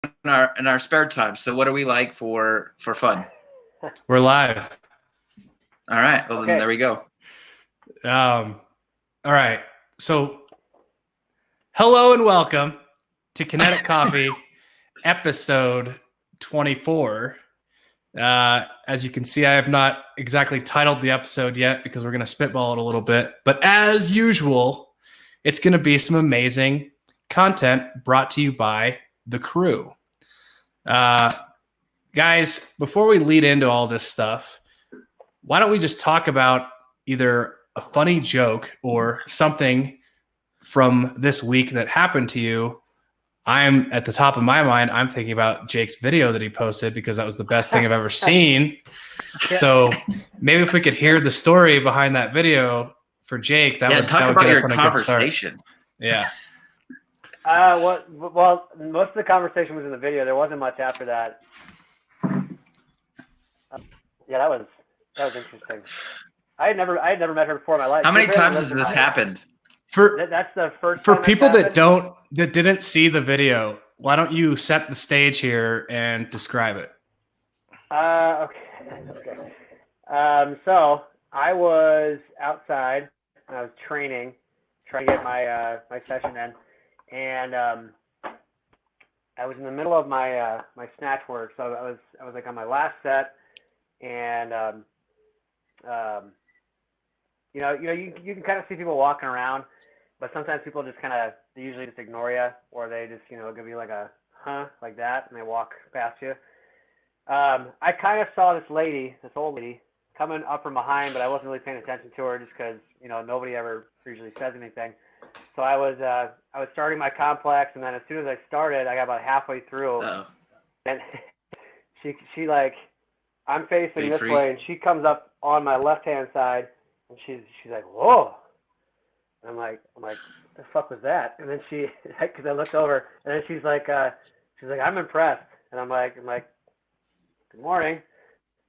in our spare time. So what do we like for fun? We're live. All right. Well, then there we go. All right. So, hello and welcome to Kinetic Coffee, episode 24. As you can see, I have not exactly titled the episode yet because we're going to spitball it a little bit. But as usual, it's going to be some amazing content brought to you by the crew. Guys, before we lead into all this stuff, why don't we just talk about either a funny joke or something from this week that happened to you? I'm at the top of my mind, I'm thinking about Jake's video that he posted because that was the best thing I've ever seen. So maybe if we could hear the story behind that video for Jake, that would talk about your conversation. Yeah. Well, most of the conversation was in the video. There wasn't much after that. Yeah, that was interesting. I had never met her before in my life. How many times has this happened? That's the first. For people that didn't see the video, why don't you set the stage here and describe it? Okay. So I was outside and I was trying to get my session in, and I was in the middle of my snatch work. So I was like on my last set, and you can kind of see people walking around, but sometimes people just they usually just ignore you, or they just give you like a huh like that, and they walk past you. I kind of saw this old lady coming up from behind, but I wasn't really paying attention to her just because nobody ever usually says anything. So I was starting my complex, and then as soon as I started, I got about halfway through, and she like, I'm facing this way, and she comes up on my left hand side, and she's like, whoa. And I'm like, what the fuck was that? And then because I looked over, and then she's like, I'm impressed. And I'm like, good morning.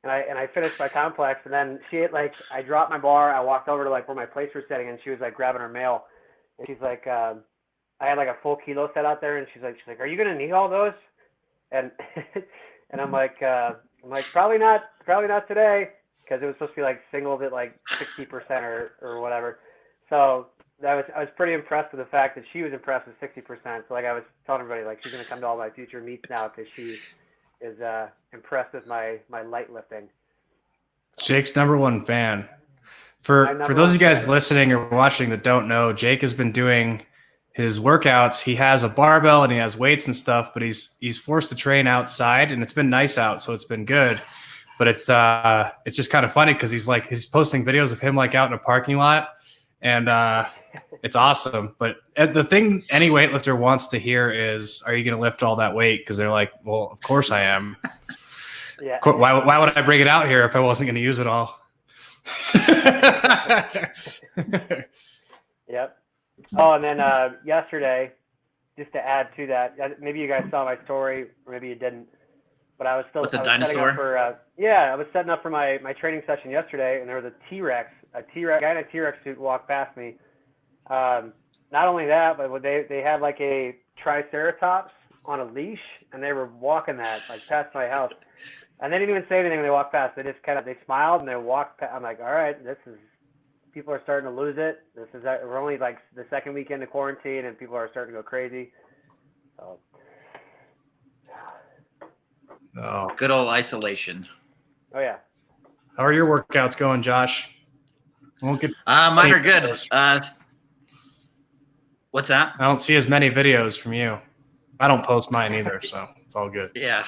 And I finished my complex, and then I dropped my bar. I walked over to where my plates were setting, and she was grabbing her mail. And she's like, I had a full kilo set out there, and she's like, are you gonna need all those? And and I'm like, probably not today, because it was supposed to be singled at 60% or whatever. So I was pretty impressed with the fact that she was impressed with 60%. So I was telling everybody she's gonna come to all my future meets now because she is impressed with my light lifting. Jake's #1 fan. For those of you guys listening or watching that don't know, Jake has been doing his workouts. He has a barbell and he has weights and stuff, but he's forced to train outside, and it's been nice out, so it's been good. But it's just kind of funny because he's posting videos of him out in a parking lot, and it's awesome. But the thing any weightlifter wants to hear is, are you going to lift all that weight? Because they're like, well, of course I am. Yeah. Why would I bring it out here if I wasn't going to use it all? Yep. Oh, and then yesterday, just to add to that, maybe you guys saw my story, or maybe you didn't, but I was still with the dinosaur. I was setting up for my training session yesterday, and there was a guy in a T-Rex suit walked past me. Not only that, but they had a Triceratops on a leash, and they were walking that past my house. And they didn't even say anything when they walked past. They just they smiled and they walked past. I'm like, all right, people are starting to lose it. We're only the second weekend of quarantine, and people are starting to go crazy. So. Oh, good old isolation. Oh yeah. How are your workouts going, Josh? Mine are good. What's that? I don't see as many videos from you. I don't post mine either, so it's all good. Yeah,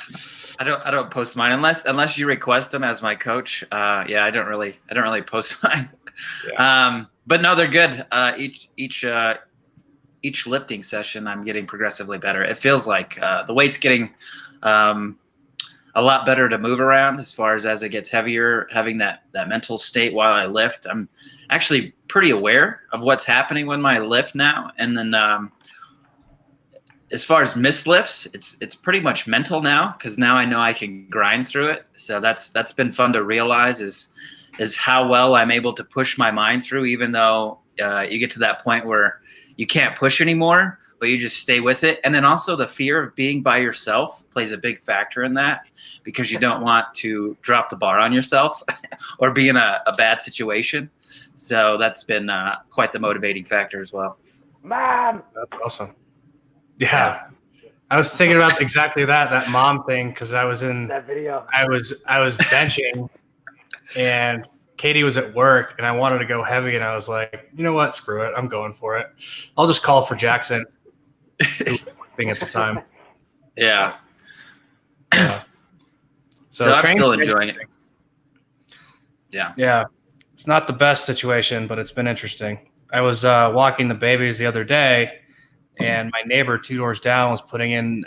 I don't post mine unless you request them as my coach. I don't really post mine. Yeah. But no, they're good. Each lifting session, I'm getting progressively better. It feels like the weight's getting a lot better to move around as far as it gets heavier. Having that mental state while I lift, I'm actually pretty aware of what's happening when I lift now, and then. As far as missed lifts, it's pretty much mental now, because now I know I can grind through it. So that's been fun to realize is how well I'm able to push my mind through, even though you get to that point where you can't push anymore, but you just stay with it. And then also the fear of being by yourself plays a big factor in that, because you don't want to drop the bar on yourself or be in a bad situation. So that's been quite the motivating factor as well. Mom! That's awesome. Yeah. I was thinking about exactly that mom thing, because I was That video. I was benching and Katie was at work and I wanted to go heavy, and I was like, you know what, screw it, I'm going for it. I'll just call for Jackson, who was sleeping at the time. Yeah. Yeah. So I'm still enjoying it. Yeah. It's not the best situation, but it's been interesting. I was walking the babies the other day, and my neighbor 2 doors down was putting in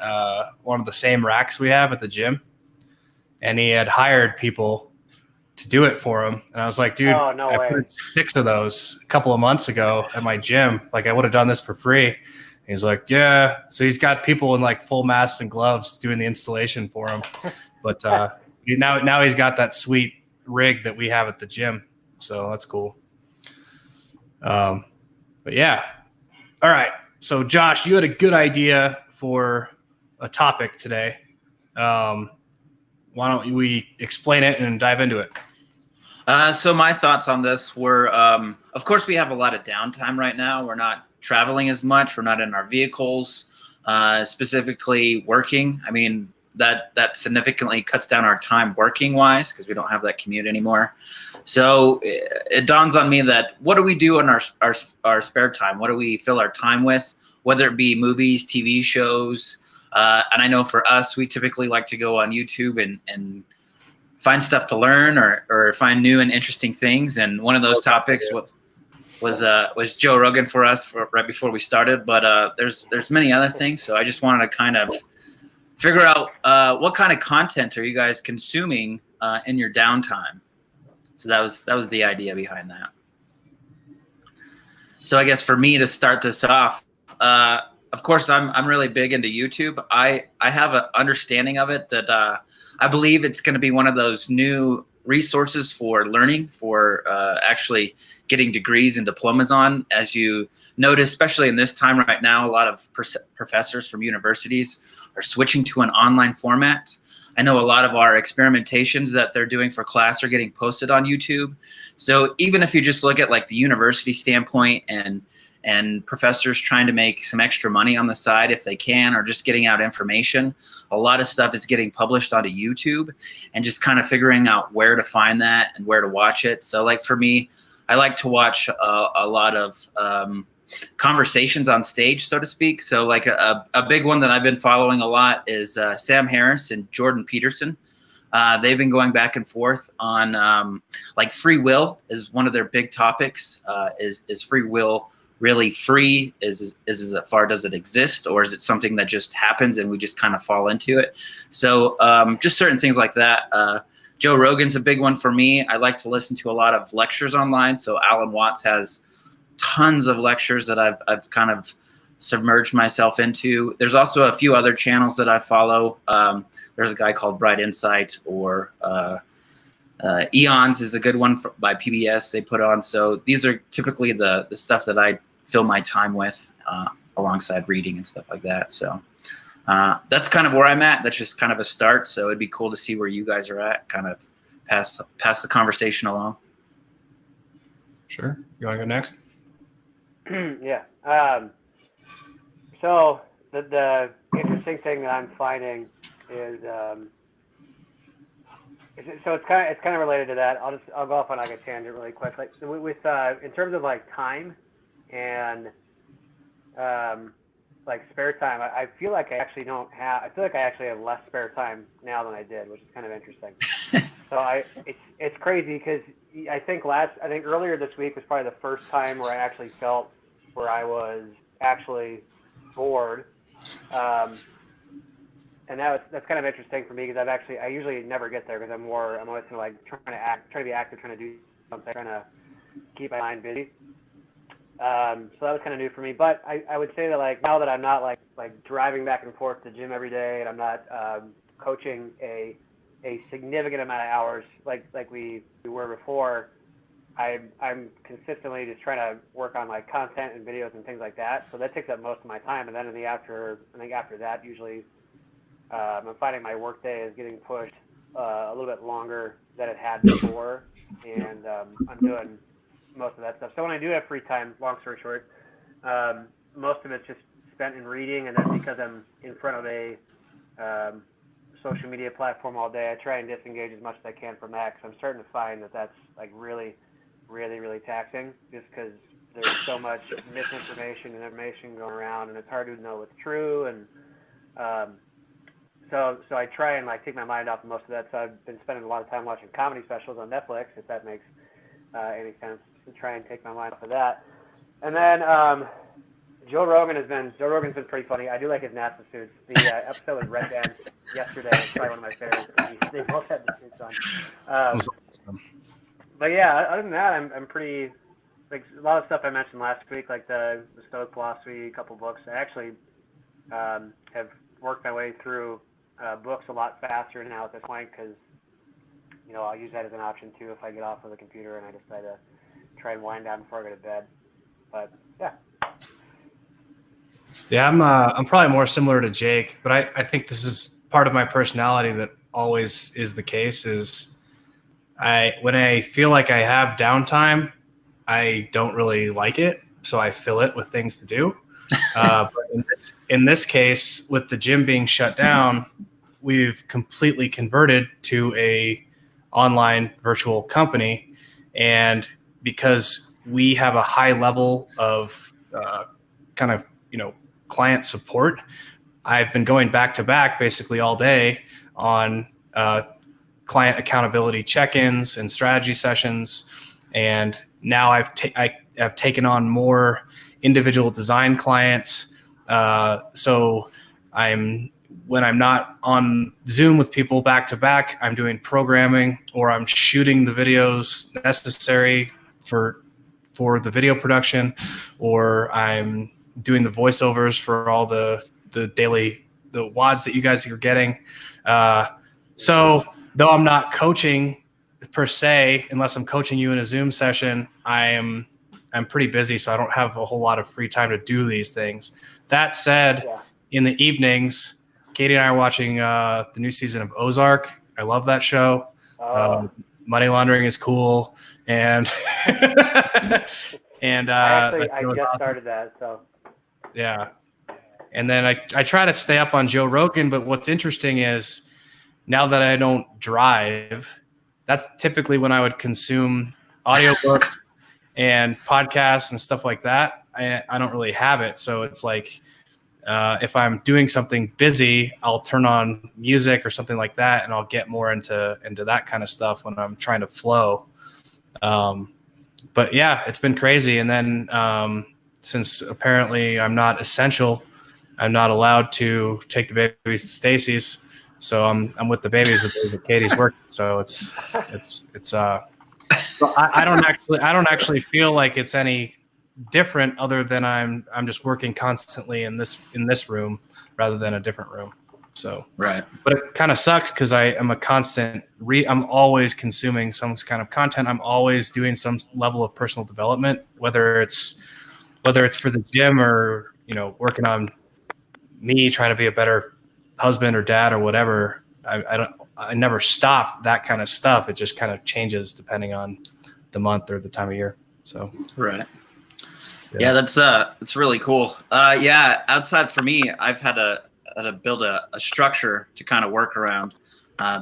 one of the same racks we have at the gym, and he had hired people to do it for him. And I was like, dude, Oh, no I way. put 6 of those a couple of months ago at my gym. Like, I would have done this for free. And he's like, yeah. So he's got people in like full masks and gloves doing the installation for him. But now he's got that sweet rig that we have at the gym. So that's cool. But yeah. All right. So Josh, you had a good idea for a topic today. Why don't we explain it and dive into it? So my thoughts on this were, of course, we have a lot of downtime right now. We're not traveling as much. We're not in our vehicles, specifically working. I mean, that significantly cuts down our time working wise, because we don't have that commute anymore. So it dawns on me that what do we do in our spare time? What do we fill our time with? Whether it be movies, TV shows, and I know for us, we typically like to go on YouTube and find stuff to learn or find new and interesting things. And one of those topics was Joe Rogan for us right before we started. But there's many other things. So I just wanted to kind of figure out what kind of content are you guys consuming in your downtime. So that was the idea behind that. So I guess for me to start this off, of course, I'm really big into YouTube. I have an understanding of it that I believe it's going to be one of those new resources for learning, for actually getting degrees and diplomas on. As you notice, especially in this time right now, a lot of professors from universities are switching to an online format. I know a lot of our experimentations that they're doing for class are getting posted on YouTube. So even if you just look at like the university standpoint and professors trying to make some extra money on the side if they can, or just getting out information, a lot of stuff is getting published onto YouTube, and just kind of figuring out where to find that and where to watch it. So like for me, I like to watch a lot of conversations on stage, so to speak. So like a big one that I've been following a lot is Sam Harris and Jordan Peterson. They've been going back and forth on like free will is one of their big topics. Is free will really free? Is as far does it exist, or is it something that just happens and we just kind of fall into it? So just certain things like that. Joe Rogan's a big one for me. I like to listen to a lot of lectures online. So Alan Watts has tons of lectures that I've kind of submerged myself into. There's also a few other channels that I follow. There's a guy called Bright Insight, or Eons is a good one by PBS they put on. So these are typically the stuff that I fill my time with alongside reading and stuff like that. So that's kind of where I'm at. That's just kind of a start. So it'd be cool to see where you guys are at, kind of pass the conversation along. Sure. You want to go next? Yeah. So the interesting thing that I'm finding is so it's kind of related to that. I'll go off on like a tangent really quick. Like with in terms of like time and like spare time, I feel like I actually have less spare time now than I did, which is kind of interesting. So it's crazy because I think earlier this week was probably the first time where I actually felt where I was actually bored. And that's kind of interesting for me because I usually never get there because I'm always kind of like trying to be active, trying to do something, trying to keep my mind busy. So that was kind of new for me. But I would say that like now that I'm not like driving back and forth to the gym every day, and I'm not coaching a significant amount of hours like we were before, I'm consistently just trying to work on like content and videos and things like that. So that takes up most of my time. And then I think after that, usually I'm finding my workday is getting pushed a little bit longer than it had before, and I'm doing most of that stuff. So when I do have free time, long story short, most of it's just spent in reading, and then because I'm in front of a social media platform all day, I try and disengage as much as I can from that, because I'm starting to find that that's like really, really, really taxing, just because there's so much misinformation and information going around, and it's hard to know what's true, and so I try and like take my mind off of most of that. So I've been spending a lot of time watching comedy specials on Netflix, if that makes any sense, to try and take my mind off of that. And then Joe Rogan's been pretty funny. I do like his NASA suits. The episode with Red Band yesterday was probably one of my favorites. They both had the suits on. But yeah, other than that, I'm pretty, like a lot of stuff I mentioned last week, like the Stoic philosophy, a couple books. I actually have worked my way through books a lot faster now at this point, because I'll use that as an option too if I get off of the computer and I decide to try and wind down before I go to bed. But yeah. Yeah, I'm probably more similar to Jake, but I think this is part of my personality that always is the case. Is when I feel like I have downtime, I don't really like it, so I fill it with things to do. But in this case, with the gym being shut down, we've completely converted to a online virtual company, and because we have a high level of kind of client support, I've been going back to back basically all day on client accountability check-ins and strategy sessions, and now I've taken on more individual design clients. So when I'm not on Zoom with people back to back, I'm doing programming, or I'm shooting the videos necessary for the video production, or I'm doing the voiceovers for all the daily WODs that you guys are getting. So though I'm not coaching per se, unless I'm coaching you in a Zoom session, I'm pretty busy, so I don't have a whole lot of free time to do these things. That said, in the evenings, Katie and I are watching the new season of Ozark. I love that show. Money laundering is cool, and and I just started that, so yeah. And then I try to stay up on Joe Rogan, but what's interesting is now that I don't drive, that's typically when I would consume audiobooks and podcasts and stuff like that. I don't really have it, so it's like if I'm doing something busy, I'll turn on music or something like that, and I'll get more into that kind of stuff when I'm trying to flow. But yeah, it's been crazy. And then since apparently I'm not essential, I'm not allowed to take the babies to Stacy's, so I'm with the babies at Katie's work. So it's I don't actually feel like it's any different, other than I'm just working constantly in this room rather than a different room. So right. But it kind of sucks because I am a constant I'm always consuming some kind of content. I'm always doing some level of personal development, whether it's for the gym or working on me trying to be a better husband or dad or whatever. I never stop that kind of stuff. It just kind of changes depending on the month or the time of year. So right. Yeah, that's really cool. Yeah, outside for me, I've had to build a structure to kind of work around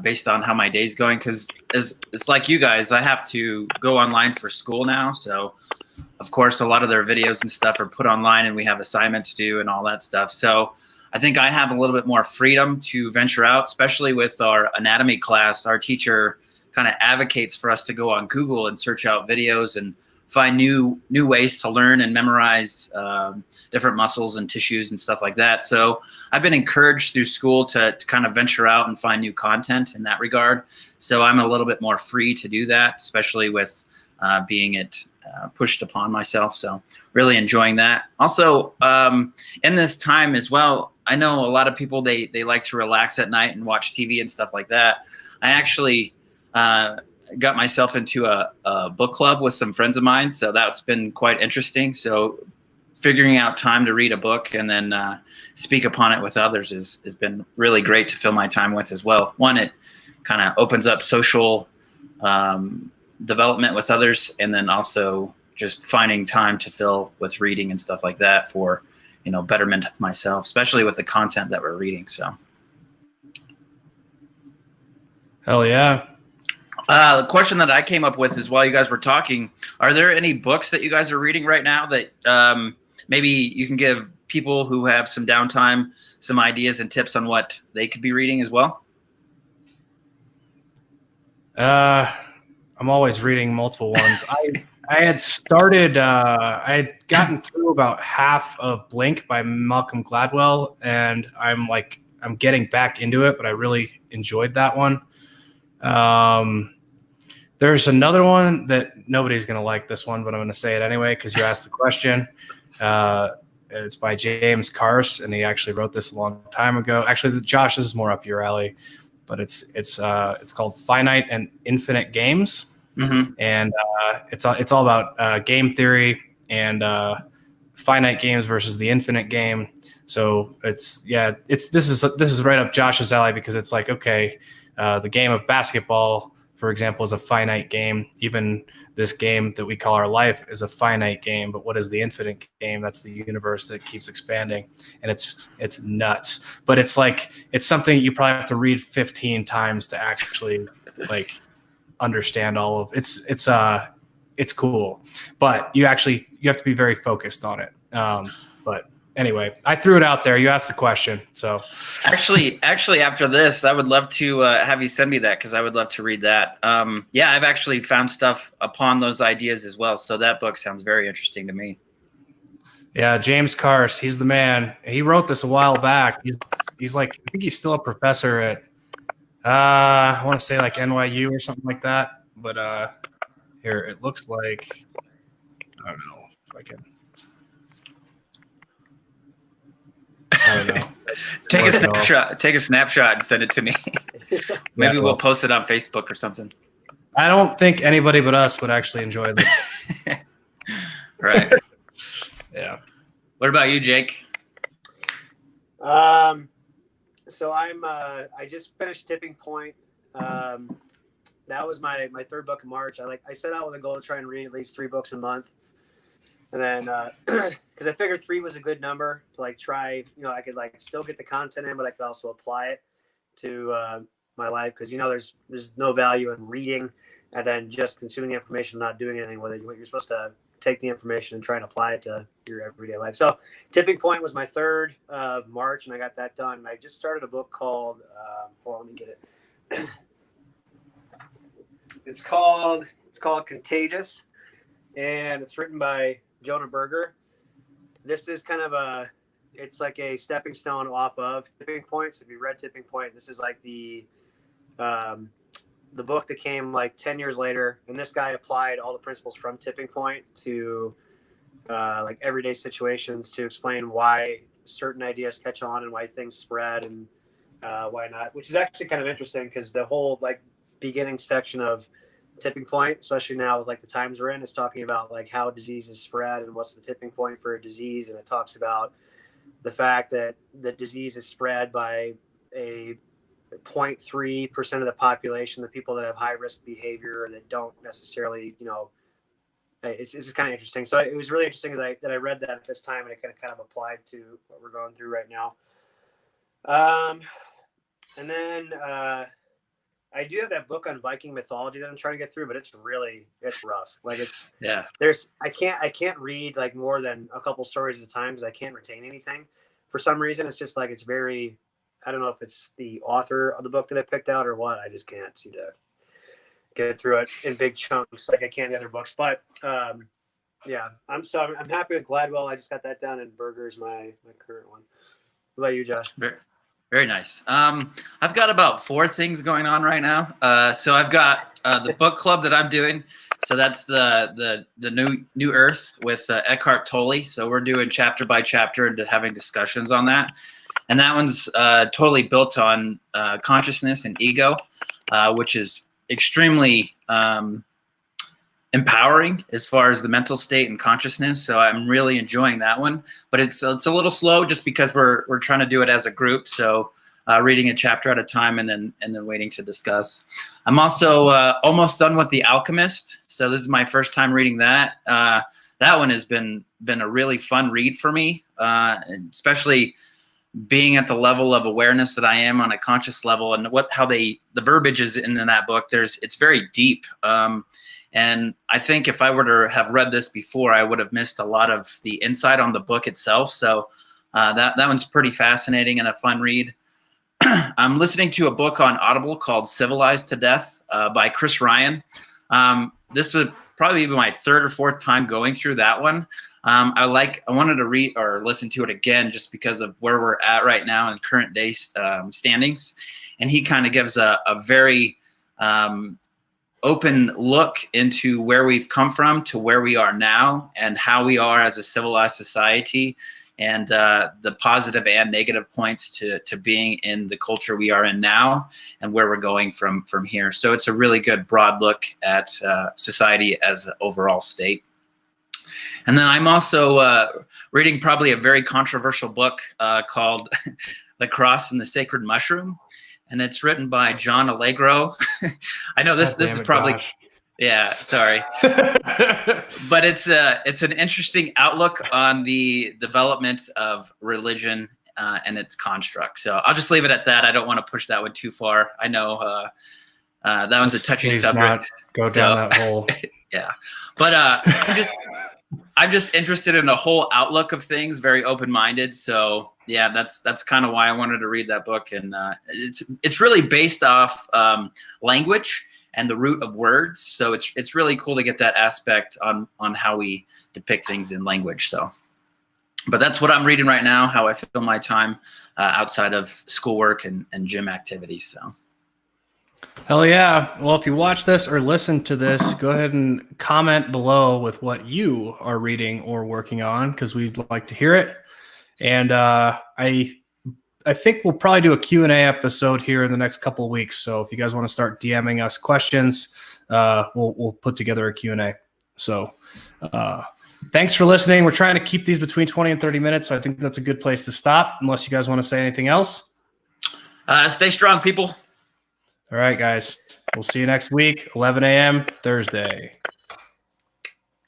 based on how my day's going, because it's like you guys, I have to go online for school now. So of course, a lot of their videos and stuff are put online, and we have assignments to do and all that stuff. So I think I have a little bit more freedom to venture out, especially with our anatomy class. Our teacher kind of advocates for us to go on Google and search out videos and find new ways to learn and memorize different muscles and tissues and stuff like that. So I've been encouraged through school to kind of venture out and find new content in that regard. So I'm a little bit more free to do that, especially with being pushed upon myself. So really enjoying that. Also, in this time as well, I know a lot of people, they like to relax at night and watch TV and stuff like that. I actually got myself into a book club with some friends of mine, so that's been quite interesting. So figuring out time to read a book and then speak upon it with others has been really great to fill my time with as well. One, it kind of opens up social development with others, and then also just finding time to fill with reading and stuff like that for, betterment of myself, especially with the content that we're reading. So. Hell yeah. The question that I came up with is, while you guys were talking, are there any books that you guys are reading right now that maybe you can give people who have some downtime some ideas and tips on what they could be reading as well? I'm always reading multiple ones. I had started, I had gotten through about half of Blink by Malcolm Gladwell, and I'm getting back into it, but I really enjoyed that one. There's another one that nobody's going to like this one, but I'm going to say it anyway because you asked the question. It's by James Carse, and he actually wrote this a long time ago. Actually, Josh, this is more up your alley, but it's called Finite and Infinite Games. Mm-hmm. And it's all about game theory and finite games versus the infinite game. So this is right up Josh's alley because it's like, okay, the game of basketball, for example, is a finite game. Even this game that we call our life is a finite game. But what is the infinite game? That's the universe that keeps expanding, and it's nuts. But it's something you probably have to read 15 times to actually understand all of. It's cool, but you have to be very focused on it. But anyway, I threw it out there. You asked the question, so actually, after this, I would love to have you send me that because I would love to read that. Yeah, I've actually found stuff upon those ideas as well. So that book sounds very interesting to me. Yeah, James Carse, he's the man. He wrote this a while back. He's I think he's still a professor at I want to say NYU or something like that. But here it looks like, I don't know if I can. I don't know. Take a snapshot and send it to me. Maybe we'll post it on Facebook or something. I don't think anybody but us would actually enjoy this. Right. Yeah. What about you, Jake? So I just finished Tipping Point. That was my third book in March. I set out with a goal to try and read at least 3 books a month. And then, because I figured 3 was a good number to try, I could still get the content in, but I could also apply it to my life. Because, there's no value in reading and then just consuming the information, not doing anything with it. You're supposed to take the information and try and apply it to your everyday life. So Tipping Point was my 3rd of March, and I got that done. And I just started a book called, let me get it. It's called Contagious, and it's written by Jonah Berger. This is kind of it's like a stepping stone off of Tipping Point. So if you read Tipping Point, this is the book that came 10 years later. And this guy applied all the principles from Tipping Point to everyday situations to explain why certain ideas catch on and why things spread and why not, which is actually kind of interesting because the whole beginning section of Tipping Point, especially now with the times we're in, is talking about how diseases spread and what's the tipping point for a disease. And it talks about the fact that the disease is spread by a 0.3% of the population, the people that have high risk behavior that don't necessarily, it's just kind of interesting. So it was really interesting that I read that at this time, and it kind of applied to what we're going through right now. And then I do have that book on Viking mythology that I'm trying to get through, but it's rough. I can't read more than a couple stories at a time because I can't retain anything. For some reason, it's just it's very, I don't know if it's the author of the book that I picked out or what. I just can't seem to get through it in big chunks like I can the other books. But yeah, I'm happy with Gladwell. I just got that done, and Berger's my current one. What about you, Josh? Very nice. I've got about 4 things going on right now. So I've got the book club that I'm doing. So that's the New Earth with Eckhart Tolle. So we're doing chapter by chapter and having discussions on that. And that one's totally built on consciousness and ego, which is extremely empowering as far as the mental state and consciousness. So I'm really enjoying that one, but it's a little slow just because we're trying to do it as a group. So reading a chapter at a time and then waiting to discuss. I'm also almost done with The Alchemist. So this is my first time reading that. That one has been a really fun read for me, especially being at the level of awareness that I am on a conscious level, and how the verbiage is in that book. It's very deep. And I think if I were to have read this before, I would have missed a lot of the insight on the book itself. So that one's pretty fascinating and a fun read. I'm listening to a book on Audible called Civilized to Death by Chris Ryan. This would probably be my third or fourth time going through that one. I wanted to read or listen to it again just because of where we're at right now in current day standings. And he kind of gives a very open look into where we've come from to where we are now and how we are as a civilized society, and the positive and negative points to being in the culture we are in now and where we're going from here. So it's a really good broad look at society as an overall state. And then I'm also reading probably a very controversial book called The Cross and the Sacred Mushroom. And it's written by John Allegro. I know this is probably, yeah, sorry. But it's an interesting outlook on the development of religion and its construct. So I'll just leave it at that. I don't want to push that one too far. I know that one's a touchy subject. Go down that hole. Yeah. But I'm just interested in the whole outlook of things, very open-minded. So yeah, that's kind of why I wanted to read that book. And it's really based off language and the root of words. So it's really cool to get that aspect on how we depict things in language. So, but that's what I'm reading right now, how I fill my time outside of schoolwork and gym activities. So. Hell yeah. Well, if you watch this or listen to this, go ahead and comment below with what you are reading or working on, because we'd like to hear it. And I think we'll probably do a Q&A episode here in the next couple of weeks. So if you guys want to start DMing us questions, we'll put together a Q&A. So thanks for listening. We're trying to keep these between 20 and 30 minutes. So I think that's a good place to stop, unless you guys want to say anything else. Stay strong, people. All right, guys. We'll see you next week, 11 a.m. Thursday.